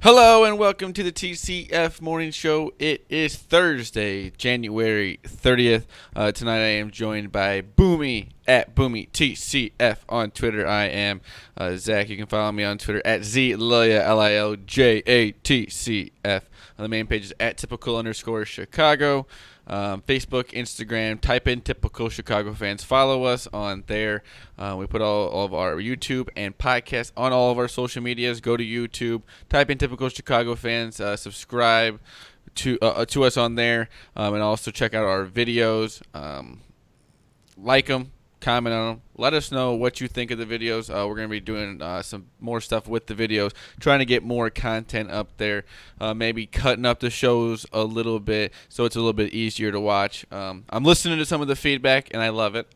Hello and welcome to the TCF Morning Show. It is Thursday, January 30th. Tonight I am joined by Boomy at Boomy TCF on Twitter. I am Zach. You can follow me on Twitter at ZLilja, LILJATCF. The main page is at typical_Chicago. Facebook, Instagram, type in Typical Chicago Fans. Follow us on there. We put all of our YouTube and podcasts on all of our social medias. Go to YouTube, type in Typical Chicago Fans, subscribe to us on there, and also check out our videos. Like them, comment on them. Let us know what you think of the videos. We're going to be doing some more stuff with the videos, trying to get more content up there, maybe cutting up the shows a little bit so it's a little bit easier to watch. I'm listening to some of the feedback, and I love it.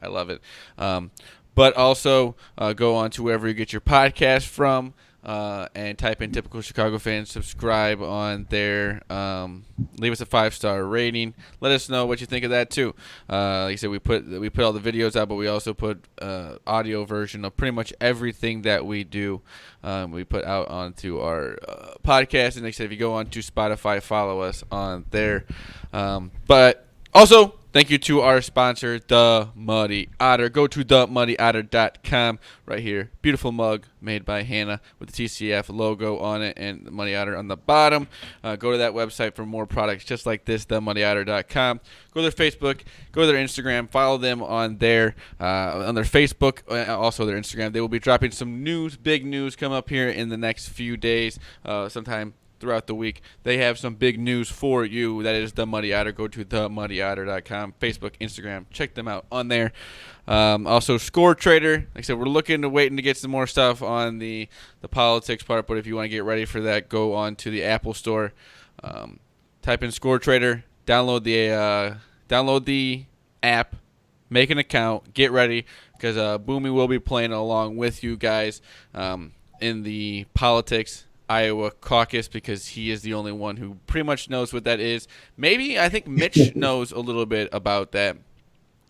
But also go on to wherever you get your podcast from and type in Typical Chicago Fans. Subscribe on there. Leave us a 5-star rating. Let us know what you think of that too. Like I said, we put all the videos out, but we also put audio version of pretty much everything that we do. We put out onto our podcast, and like I said, if you go on to Spotify, follow us on there. But also, thank you to our sponsor, The Muddy Otter. Go to themuddyotter.com right here. Beautiful mug made by Hannah with the TCF logo on it and the Muddy Otter on the bottom. Go to that website for more products just like this, themuddyotter.com. Go to their Facebook, go to their Instagram, follow them on their Facebook, also their Instagram. They will be dropping some news, big news come up here in the next few days, sometime throughout the week. They have some big news for you. That is The Muddy Otter. Go to themuddyotter.com, Facebook, Instagram. Check them out on there. Also, Score Trader. Like I said, we're waiting to get some more stuff on the politics part, but if you want to get ready for that, go on to the Apple Store. Type in Score Trader. Download the app. Make an account. Get ready because Boomy will be playing along with you guys in the politics Iowa caucus because he is the only one who pretty much knows what that is. Maybe I think Mitch knows a little bit about that.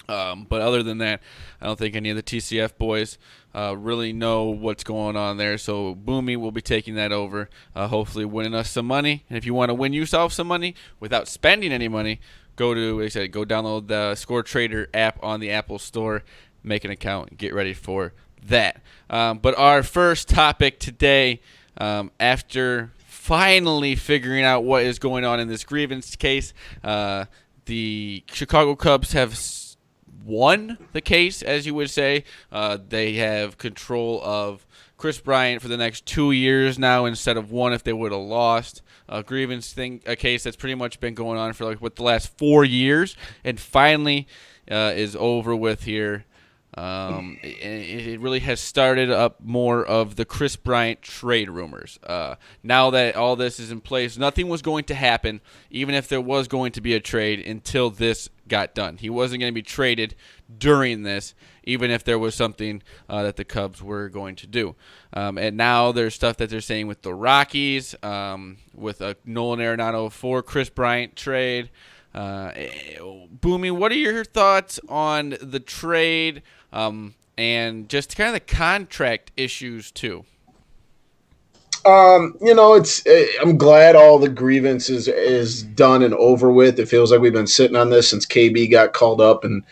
But other than that, I don't think any of the TCF boys really know what's going on there. So Boomy will be taking that over, hopefully winning us some money. And if you want to win yourself some money without spending any money, go download the Score Trader app on the Apple Store, make an account, and get ready for that. But our first topic today, after finally figuring out what is going on in this grievance case, the Chicago Cubs have won the case, as you would say. They have control of Chris Bryant for the next 2 years now instead of one if they would have lost. A case that's pretty much been going on for the last 4 years, and finally is over with here. It really has started up more of the Chris Bryant trade rumors. Now that all this is in place, nothing was going to happen, even if there was going to be a trade, until this got done. He wasn't going to be traded during this, even if there was something that the Cubs were going to do. And now there's stuff that they're saying with the Rockies, with a Nolan Arenado for Chris Bryant trade. Boomy, what are your thoughts on the trade and just kind of the contract issues too? I'm glad all the grievances is done and over with. It feels like we've been sitting on this since KB got called up in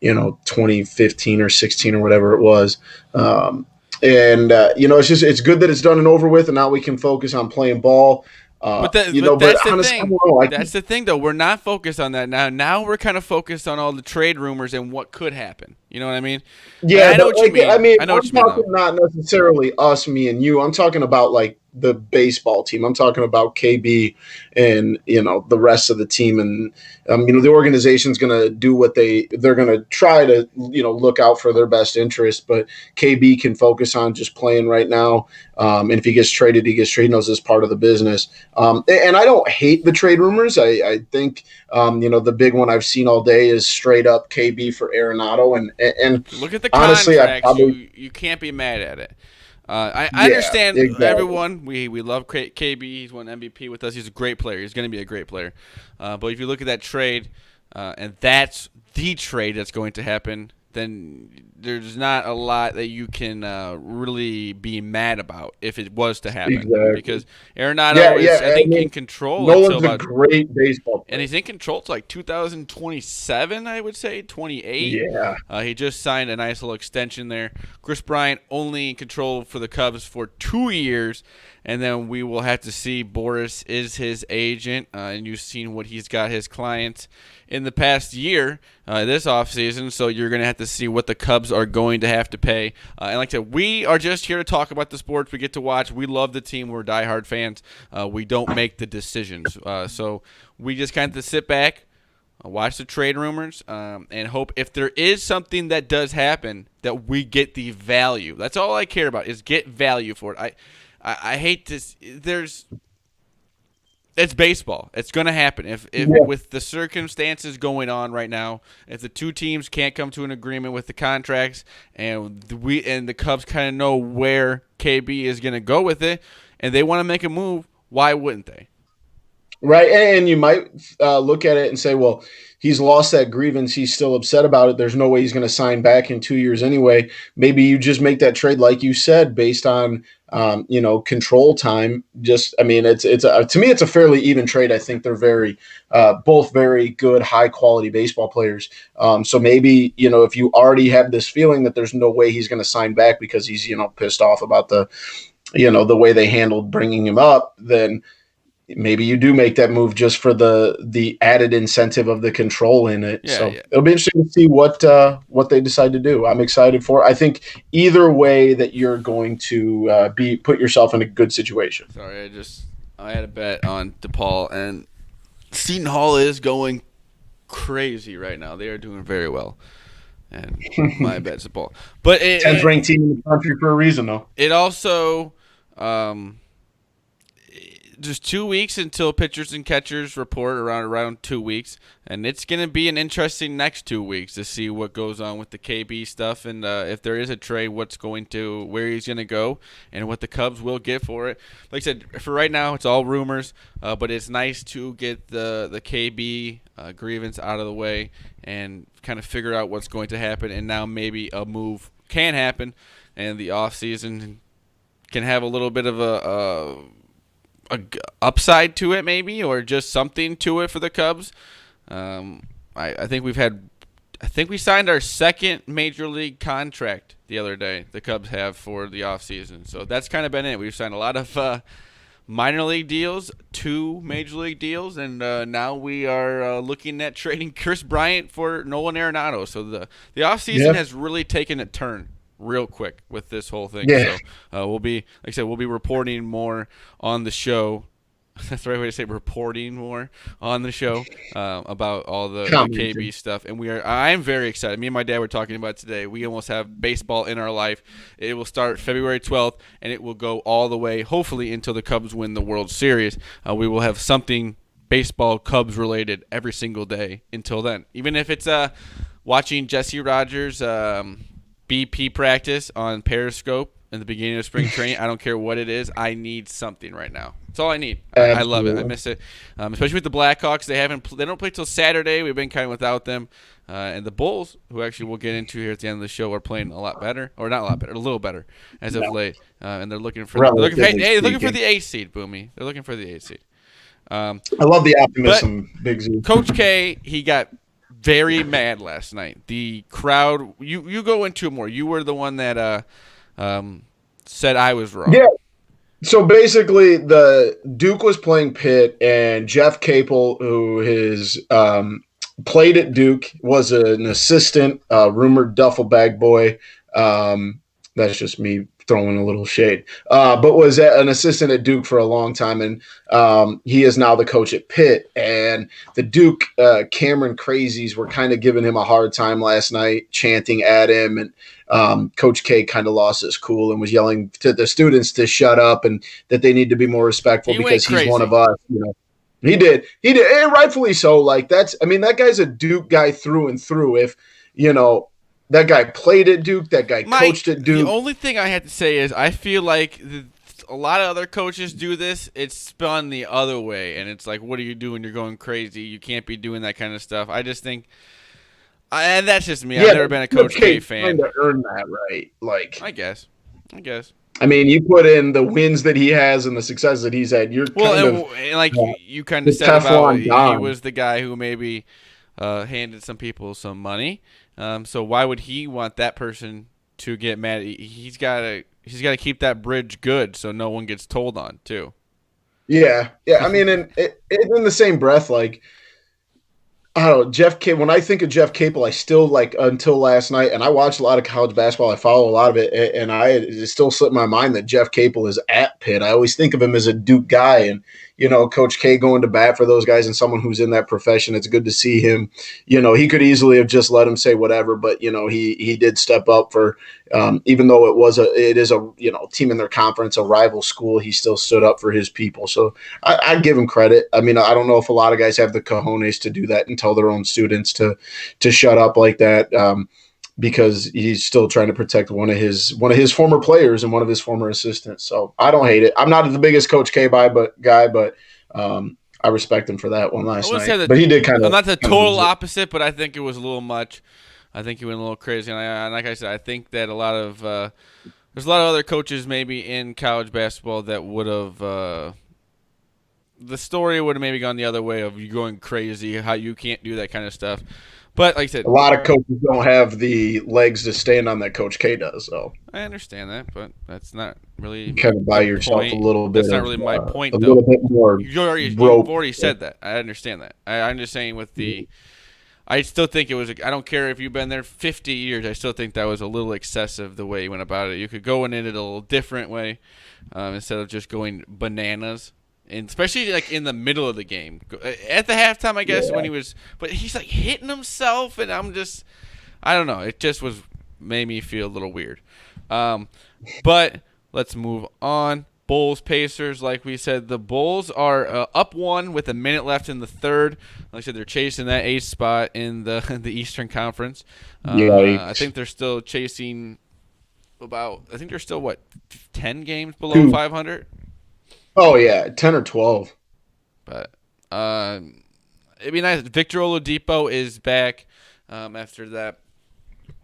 2015 or 16 or whatever it was. It's good that it's done and over with, and now we can focus on playing ball. That's the thing, though. We're not focused on that now. Now we're kind of focused on all the trade rumors and what could happen. You know what I mean? Yeah, I know what you mean. I'm talking not necessarily us, me, and you. I'm talking about like the baseball team. I'm talking about KB and the rest of the team, and the organization's going to do what they're going to try to look out for their best interest. But KB can focus on just playing right now. And if he gets traded, he gets traded. He knows this part of the business. And I don't hate the trade rumors. I think the big one I've seen all day is straight up KB for Arenado, and look at the honestly, contracts. You can't be mad at it. I understand everyone. We love KB. He's won MVP with us. He's a great player. He's going to be a great player. But if you look at that trade, and that's the trade that's going to happen, then there's not a lot that you can really be mad about if it was to happen. Exactly. Because Yeah, Arenado yeah. is, I think, mean, in control until Nolan's a about, great baseball and player. he's in control to like 2027, I would say, 28. Yeah. He just signed a nice little extension there. Chris Bryant only in control for the Cubs for 2 years, and then we will have to see. Boris is his agent, and you've seen what he's got his clients in the past year, this offseason, so you're going to have to see what the Cubs are going to have to pay. And like I said, we are just here to talk about the sports. We get to watch. We love the team. We're diehard fans. We don't make the decisions. So we just kind of sit back, watch the trade rumors, and hope if there is something that does happen that we get the value. That's all I care about is get value for it. I hate this. It's baseball. It's going to happen. If with the circumstances going on right now, if the two teams can't come to an agreement with the contracts, and the Cubs kind of know where KB is going to go with it, and they want to make a move, why wouldn't they? Right. And you might look at it and say, well, he's lost that grievance. He's still upset about it. There's no way he's going to sign back in 2 years anyway. Maybe you just make that trade, like you said, based on, control time. To me, it's a fairly even trade. I think they're both very good, high quality baseball players. So maybe, if you already have this feeling that there's no way he's going to sign back because he's, pissed off about the way they handled bringing him up, then maybe you do make that move just for the added incentive of the control in it. Yeah, so yeah. it'll be interesting to see what they decide to do. I'm excited for it. I think either way that you're going to put yourself in a good situation. Sorry, I had a bet on DePaul, and Seton Hall is going crazy right now. They are doing very well, and my bet's DePaul. But 10th ranked team in the country for a reason, though. it also just 2 weeks until pitchers and catchers report, around 2 weeks, and it's going to be an interesting next 2 weeks to see what goes on with the KB stuff, and if there is a trade, where he's going to go, and what the Cubs will get for it. Like I said, for right now, it's all rumors, but it's nice to get the KB grievance out of the way and kind of figure out what's going to happen, and now maybe a move can happen, and the offseason can have a little bit of a upside to it, maybe, or just something to it for the Cubs. I think we signed our second major league contract the other day. The Cubs have for the offseason. So that's kind of been it. We've signed a lot of minor league deals, 2 major league deals, and now we are looking at trading Chris Bryant for Nolan Arenado. So the offseason has really taken a turn real quick with this whole thing. Yeah. So we'll be reporting more on the show. That's the right way to say reporting more on the show about all the KB stuff. And I'm very excited. Me and my dad were talking about it today. We almost have baseball in our life. It will start February 12th, and it will go all the way, hopefully, until the Cubs win the World Series. We will have something baseball Cubs related every single day until then. Even if it's watching Jesse Rogers BP practice on Periscope in the beginning of spring training. I don't care what it is. I need something right now. That's all I need. I love it. I miss it, especially with the Blackhawks. They don't play till Saturday. We've been kind of without them, and the Bulls, who actually we'll get into here at the end of the show, are playing a lot better, or not a lot better, a little better as of late, and they're looking for the 8th seed. Boomy, they're looking for the 8th seed. I love the optimism, Big Z. Coach K, he got very mad last night. The crowd, you go into it more. You were the one that said I was wrong. Yeah. So basically, the Duke was playing Pitt, and Jeff Capel, who has played at Duke, was an assistant, rumored duffel bag boy. That's just me throwing a little shade, but was an assistant at Duke for a long time, and he is now the coach at Pitt. And the Duke Cameron crazies were kind of giving him a hard time last night, chanting at him, and Coach K kind of lost his cool and was yelling to the students to shut up and that they need to be more respectful because he's one of us. He did, and rightfully so. Like that guy's a Duke guy through and through. If that guy played at Duke. That guy coached at Duke. The only thing I have to say is I feel like a lot of other coaches do this. It's spun the other way, and it's like, what are you doing? You're going crazy. You can't be doing that kind of stuff. I just think And that's just me. I've Yeah, never been a Coach Coach K K trying fan. to earn that right. Like, I guess. I mean, you put in the wins that he has and the success that he's had. You're Well, kind of and like you kind the of said about Teflon he Don. was the guy who maybe handed some people some money. So why would he want that person to get mad? He's got to keep that bridge good so no one gets told on too. Yeah, yeah. I mean, and in the same breath, like I don't know, Jeff Capel. When I think of Jeff Capel, I still like until last night, and I watch a lot of college basketball. I follow a lot of it, and it still slipped my mind that Jeff Capel is at Pitt. I always think of him as a Duke guy, and Coach K going to bat for those guys and someone who's in that profession. It's good to see him. He could easily have just let him say whatever, but he did step up for. Even though it is a team in their conference, a rival school, he still stood up for his people. So I'd give him credit. I mean, I don't know if a lot of guys have the cojones to do that and tell their own students to shut up like that, because he's still trying to protect one of his former players and one of his former assistants. So I don't hate it. I'm not the biggest Coach K guy, but I respect him for that one I last wouldn't say night. that But he did kind I'm of not the total lose it. opposite, but I think it was a little much. I think he went a little crazy, and like I said, I think that there's a lot of other coaches maybe in college basketball that would have the story would have maybe gone the other way of you going crazy, how you can't do that kind of stuff. But like I said, A lot of coaches don't have the legs to stand on that Coach K does, so I understand that, but that's not really you kind of buy the yourself point. a little bit That's not of really my a point, little though. bit more You've rope. already said that. I understand that. I'm just saying with the. I still think it was. I don't care if you've been there 50 years. I still think that was a little excessive the way he went about it. You could go in it a little different way, instead of just going bananas. And especially like in the middle of the game, at the halftime, I guess when he was. But he's like hitting himself, and I don't know. It just made me feel a little weird. But let's move on. Bulls Pacers, like we said, the Bulls are up one with a minute left in the third. Like I said, they're chasing that eighth spot in the the Eastern Conference. I Yikes. think they're still chasing I think they're still 10 games below Two. 500. Oh yeah, 10 or 12. But it'd be nice. Victor Oladipo is back after that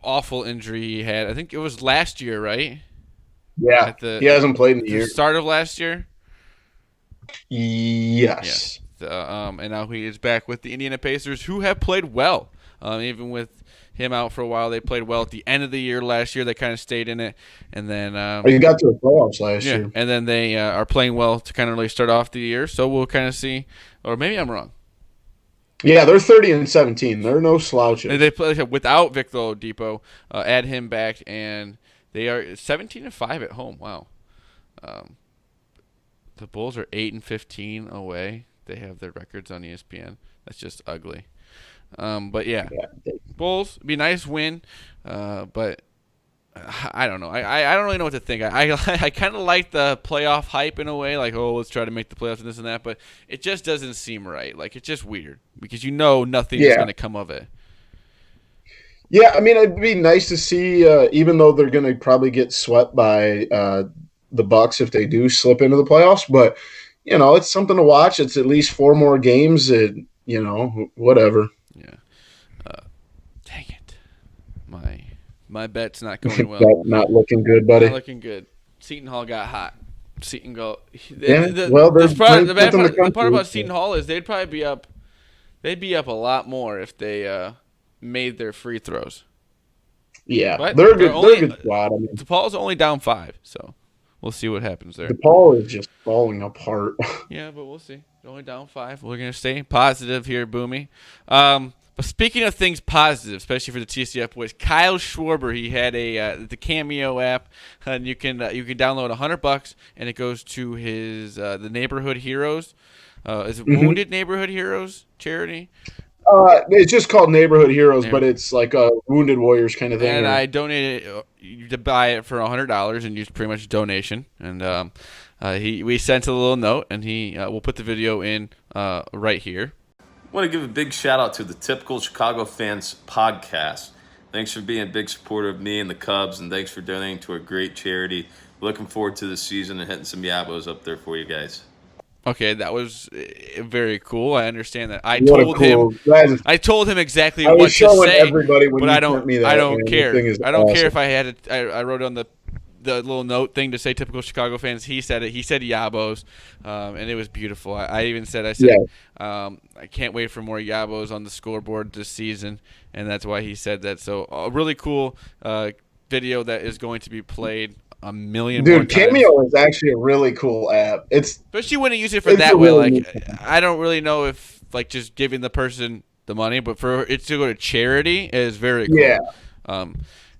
awful injury he had. I think it was last year, right? Yeah, At he hasn't played in a the year. start of last year. Yes. Yes. And now he is back with the Indiana Pacers, who have played well. Even with him out for a while, they played well at the end of the year last year. They kind of stayed in it, and then He got to the playoffs last yeah, year. and then they are playing well to kind of really start off the year. So we'll kind of see, or maybe I'm wrong. Yeah, they're 30 and 17. They're no slouches. They play without Victor Oladipo. Add him back, and they are 17 and 5 at home. Wow. Um, the Bulls are 8 and 15 away. They have their records on ESPN. That's just ugly. But yeah, Bulls be a nice win, but I don't know. I don't really know what to think. I kind of like the playoff hype in a way, like let's try to make the playoffs and this and that, but it just doesn't seem right. Like it's just weird because nothing is Yeah. going to come of it. Yeah, I mean, it'd be nice to see, even though they're going to probably get swept by the Bucks if they do slip into the playoffs. But it's something to watch. It's at least 4 more games. And whatever. Yeah. Dang it. My bet's not going well. Not looking good, buddy. Not looking good. Seton Hall got hot. Seton go. Yeah. Well, they're The part about Seton Hall is they'd probably be up. They'd be up a lot more if they made their free throws. Yeah, But they're a good squad. I mean, DePaul's only down 5, so we'll see what happens there. DePaul is just falling apart. Yeah, but we'll see. They're only down 5. We're gonna stay positive here, Boomy. But speaking of things positive, especially for the TCF boys, Kyle Schwarber, he had the Cameo app, and you can download $100, and it goes to his the Neighborhood Heroes. Is it Wounded Neighborhood Heroes charity? It's just called Neighborhood Heroes, Yeah. but it's like a Wounded Warriors kind of thing. And I donated to buy it for $100 and used pretty much a donation. And we sent a little note, and we'll put the video in right here. I want to give a big shout out to the Typical Chicago Fans podcast. Thanks for being a big supporter of me and the Cubs, and thanks for donating to a great charity. Looking forward to the season and hitting some Yabos up there for you guys. Okay, that was very cool. I understand that. What a cool. I told him exactly I was what to showing say, everybody when but you sent me that. I don't Man, this care. thing is I don't care awesome. if I had it. I wrote on the little note thing to say typical Chicago fans. He said it. He said Yabos, and it was beautiful. I even said Yeah. I can't wait for more Yabos on the scoreboard this season, and that's why he said that. So a really cool video that is going to be played a million more Dude, times. Cameo is actually a really cool app. But you wouldn't use it for It's a that way. really Like, neat thing. I don't really know if like just giving the person the money, but for it to go to charity is very cool. Yeah, Um,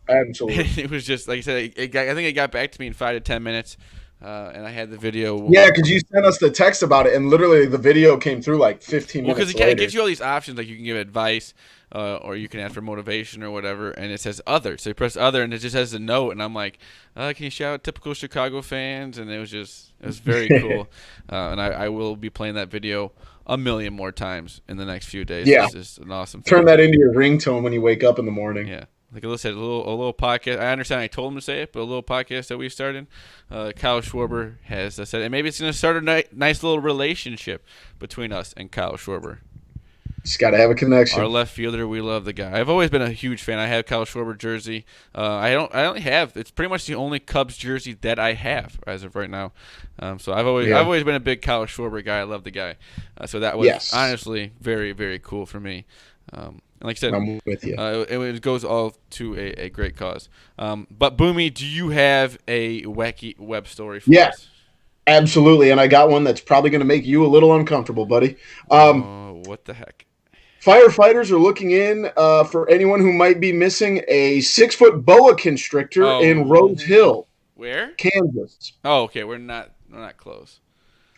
absolutely. it was just like I said. I think it got back to me in 5 to 10 minutes, and I had the video. Yeah, because you sent us the text about it, and literally the video came through like 15 Well, because minutes it later. gives you all these options, like you can give advice, or you can ask for motivation or whatever, and it says other. So you press other, and it just has a note, and I'm like, can you shout out typical Chicago fans? And it was very cool, and I will be playing that video a million more times in the next few days. Yeah. It's just an awesome Turn thing. that into your ringtone when you wake up in the morning. Yeah. Like I said, a little podcast. I understand I told him to say it, but a little podcast that we started. Kyle Schwarber has said, and maybe it's going to start a nice little relationship between us and Kyle Schwarber. Just got to have a connection. Our left fielder, we love the guy. I've always been a huge fan. I have Kyle Schwarber jersey. I only have. It's pretty much the only Cubs jersey that I have as of right now. So I've always been a big Kyle Schwarber guy. I love the guy. So that was honestly very, very cool for me. And like I said, I'm with you. it goes all to a great cause. But Boomy, do you have a wacky web story for us? Absolutely, and I got one that's probably going to make you a little uncomfortable, buddy. What the heck? Firefighters are looking in for anyone who might be missing a 6-foot boa constrictor in Rose Hill. Where? Kansas. Oh, okay. We're not close.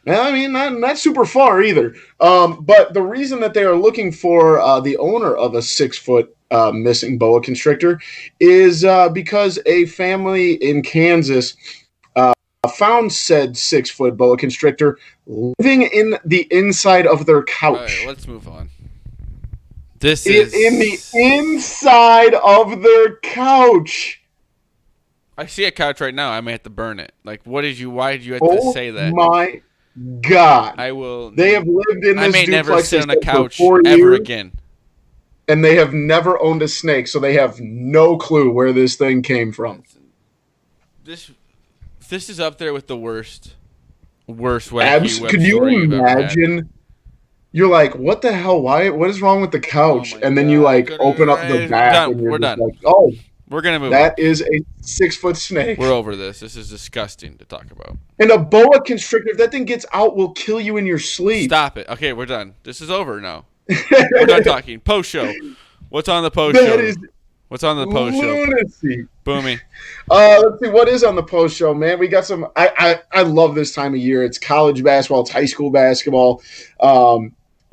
I mean, not super far either. But the reason that they are looking for the owner of a 6-foot missing boa constrictor is because a family in Kansas found said 6-foot boa constrictor living in the inside of their couch. All right, let's move on. This is in the inside of their couch. I see a couch right now. I may have to burn it. Like, why did you have to say that? My God. I will. They have lived in this I may duplex never sit on a couch for 4 ever years, again. and they have never owned a snake, so they have no clue where this thing came from. This is up there with the worst wacky web Could you story you've ever had. imagine? You're like, what the hell? Why? What is wrong with the couch? Oh my and then you God. like open up the back, Done. and you're We're just done. like, oh, We're gonna move. that is a 6-foot snake. We're over this. This is disgusting to talk about. And a boa constrictor, if that thing gets out, will kill you in your sleep. Stop it. Okay, we're done. This is over now. We're done talking. Post show. What's on the post show? That is What's on the post show? lunacy. Boomy. Let's see what is on the post show, man. We got some. I love this time of year. It's college basketball. It's high school basketball.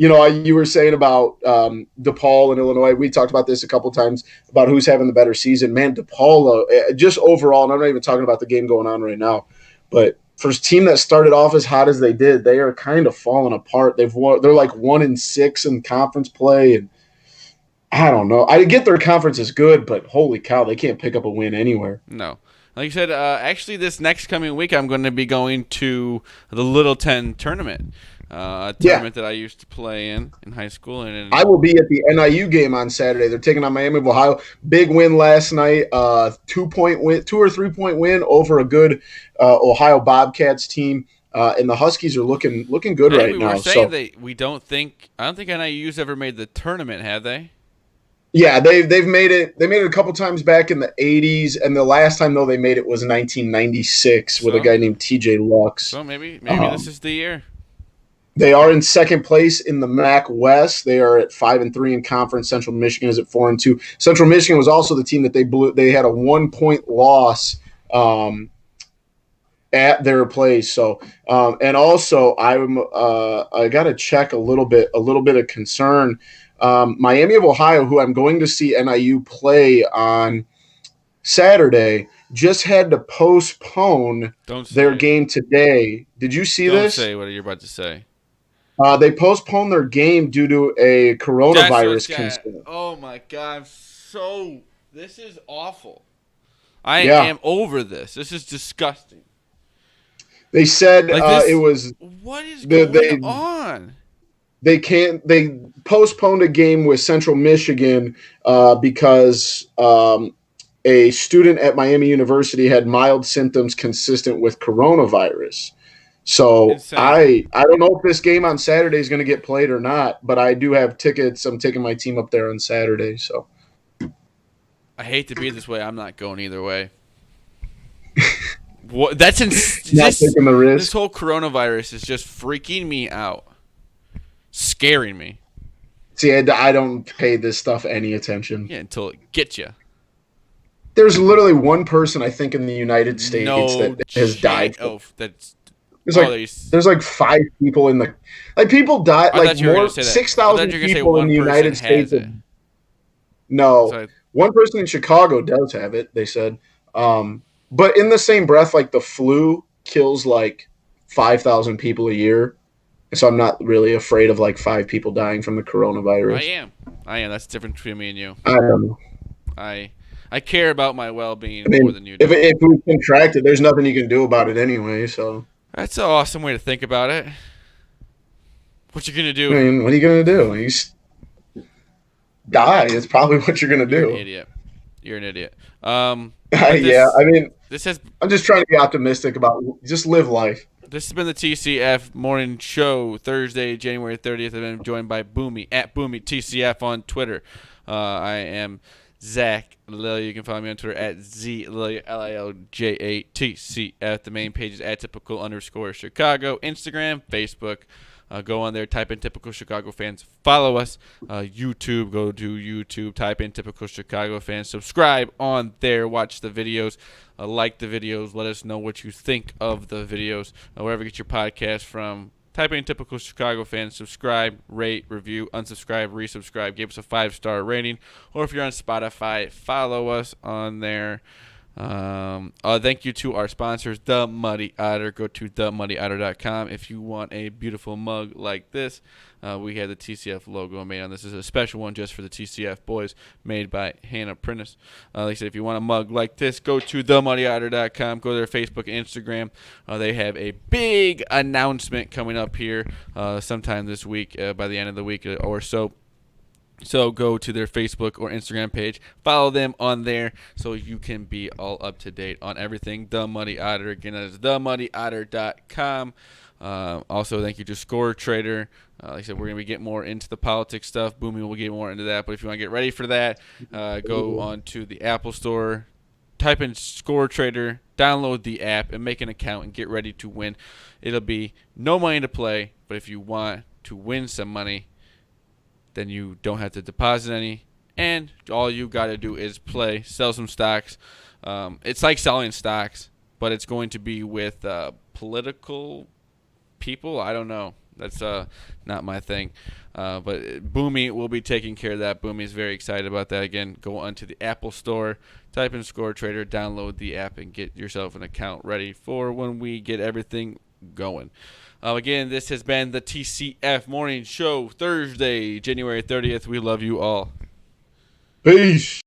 You were saying about DePaul in Illinois. We talked about this a couple times about who's having the better season. Man, DePaul, just overall, and I'm not even talking about the game going on right now, but for a team that started off as hot as they did, they are kind of falling apart. They're like 1-6 in conference play, and I don't know. I get their conference is good, but holy cow, they can't pick up a win anywhere. No. Like you said, actually this next coming week I'm going to be going to the Little 10 tournament. A tournament that I used to play in high school. And I will be at the NIU game on Saturday. They're taking on Miami of Ohio. Big win last night. 2 or 3 point win over a good Ohio Bobcats team. And the Huskies are looking good right now. We're saying I don't think NIU's ever made the tournament, have they? Yeah, they've made it. They made it a couple times back in the 80s, and the last time though they made it was 1996 with a guy named TJ Lux. So maybe this is the year. They are in second place in the MAC West. They are at 5-3 in conference. Central Michigan is at 4-2. Central Michigan was also the team that they blew. They had a 1-point loss at their place. So, and also I got to check a little bit of concern. Miami of Ohio, who I'm going to see NIU play on Saturday, just had to postpone their game today. Did you see this? Don't say what you're about to say. They postponed their game due to a coronavirus concern. Oh my God! This is awful. I am over this. This is disgusting. They said Like this, it was what is the going they on? they postponed a game with Central Michigan because a student at Miami University had mild symptoms consistent with coronavirus. So Insane. I don't know if this game on Saturday is going to get played or not, but I do have tickets. I'm taking my team up there on Saturday. So I hate to be this way. I'm not going either way. What? That's not taking the this risk. whole coronavirus is just freaking me out, scaring me. See, I don't pay this stuff any attention. Yeah, until it gets you. There's literally one person I think in the United States No that has died. Oh, that's. There's Oh, like there's like 5 people in the people die I like thought you were more gonna say that. 6,000 I thought you were gonna say people in one the person United has States. it. No, So one person in Chicago does have it. They said, but in the same breath, like the flu kills like 5,000 people a year, so I'm not really afraid of like 5 people dying from the coronavirus. I am. That's the difference between me and you. I don't know. I care about my well-being I mean, more than you do. if we contract it, there's nothing you can do about it anyway. So That's an awesome way to think about it. What you gonna I do? mean, what are you gonna do? Die. It's probably what you're gonna do. You're an idiot. You're an idiot. Yeah, I mean, this has I'm just trying to be optimistic about just live life. This has been the TCF Morning Show, Thursday, January 30th. I've been joined by Boomy, at Boomy TCF on Twitter. I am Zach Lilly. You can follow me on Twitter at ZLilja, LILJATCF. The main page is at typical_Chicago. Instagram, Facebook. Go on there, type in Typical Chicago Fans. Follow us. YouTube, go to YouTube, type in Typical Chicago Fans. Subscribe on there. Watch the videos. Like the videos. Let us know what you think of the videos. Wherever you get your podcast from. Type in Typical Chicago Fans. Subscribe, rate, review, unsubscribe, resubscribe. Give us a 5-star rating. Or if you're on Spotify, follow us on there. Thank you to our sponsors, The Muddy Otter. Go to themuddyotter.com if you want a beautiful mug like this. We have the TCF logo made on this. This is a special one just for the TCF boys, made by Hannah Prentice. Like I said, if you want a mug like this, go to themuddyotter.com. Go to their Facebook and Instagram. They have a big announcement coming up here sometime this week, by the end of the week or so. So go to their Facebook or Instagram page. Follow them on there so you can be all up to date on everything. The Muddy Otter. Again, that is themuddyotter.com. Also, thank you to Score Trader. Like I said, we're going to be getting more into the politics stuff. Boomy will get more into that. But if you want to get ready for that, go on to the Apple Store. Type in Score Trader. Download the app and make an account and get ready to win. It'll be no money to play. But if you want to win some money, then you don't have to deposit any, and all you got to do is play, sell some stocks. It's like selling stocks, but it's going to be with political people. I don't know. That's not my thing. But Boomy will be taking care of that. Boomy is very excited about that. Again, go onto the Apple Store, type in Score Trader, download the app, and get yourself an account ready for when we get everything going. Again, this has been the TCF Morning Show, Thursday, January 30th. We love you all. Peace.